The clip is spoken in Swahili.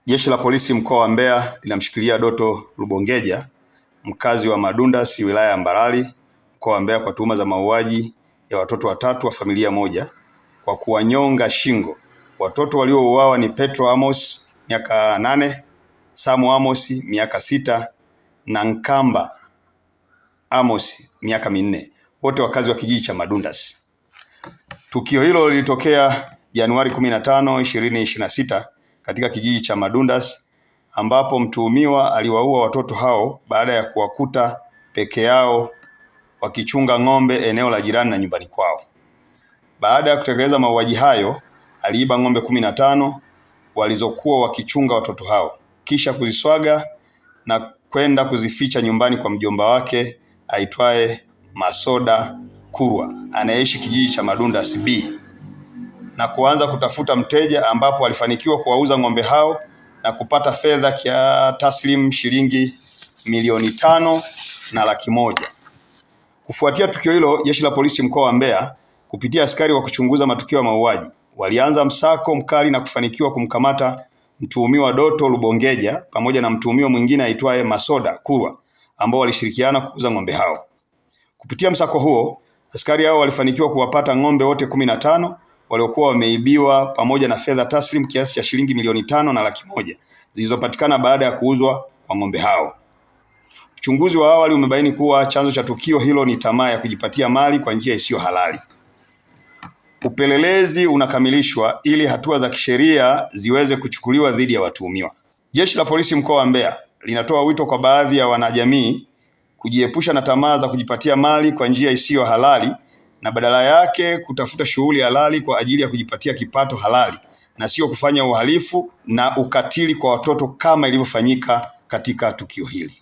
Jeshi la Polisi mkoa wa Mbeya linamshikilia Doto Lubongeja, mkazi wa Madundasi, wilaya ya Mbarali, mkoa wa Mbeya, kwa tuhuma za mauaji ya watoto watatu wa familia moja kwa kuwanyonga shingo. Watoto waliouawa ni Petro Amos miaka 8, Samu Amos miaka 6 na Nkamba Amos miaka 4, wote wakazi wa kijiji cha Madundasi. Tukio hilo lilitokea Januari 15, 2026 katika kijiji cha Madundasi, ambapo mtuhumiwa aliwaua watoto hao baada ya kuwakuta peke yao wakichunga ng'ombe eneo la jirani na nyumbani kwao. Baada ya kutekeleza mauaji hayo, aliiba ng'ombe 15 walizokuwa wakichunga watoto hao, kisha kuziswaga na kwenda kuzificha nyumbani kwa mjomba wake aitwaye Masoda Kurwa, anayeishi kijiji cha Madundasi B, na kuanza kutafuta mteja, ambapo alifanikiwa kuwauza ng'ombe hao na kupata fedha taslim shilingi milioni 5,100,000. Kufuatia tukio hilo, Jeshi la Polisi mkoa wa Mbeya kupitia askari wa kuchunguza matukio ya mauaji walianza msako mkali na kufanikiwa kumkamata mtuhumiwa Doto Lubongeja pamoja na mtuhumiwa mwingine aitwaye Masoda Kurwa, ambao walishirikiana kuuza ng'ombe hao. Kupitia msako huo, askari hao walifanikiwa kuwapata ng'ombe wote 15 waliokuwa wameibiwa pamoja na fedha taslim kiasi cha shilingi milioni 5,100,000 zilizopatikana baada ya kuuzwa kwa ng'ombe hao. Uchunguzi wa awali umebaini kuwa chanzo cha tukio hilo ni tamaa ya kujipatia mali kwa njia isiyo halali. Upelelezi unakamilishwa ili hatua za kisheria ziweze kuchukuliwa dhidi ya watuhumiwa. Jeshi la Polisi mkoa wa Mbeya linatoa wito kwa baadhi ya wanajamii kujiepusha na tamaa za kujipatia mali kwa njia isiyo halali na badala yake kutafuta shughuli halali kwa ajili ya kujipatia kipato halali na sio kufanya uhalifu na ukatili kwa watoto kama ilivyofanyika katika tukio hili.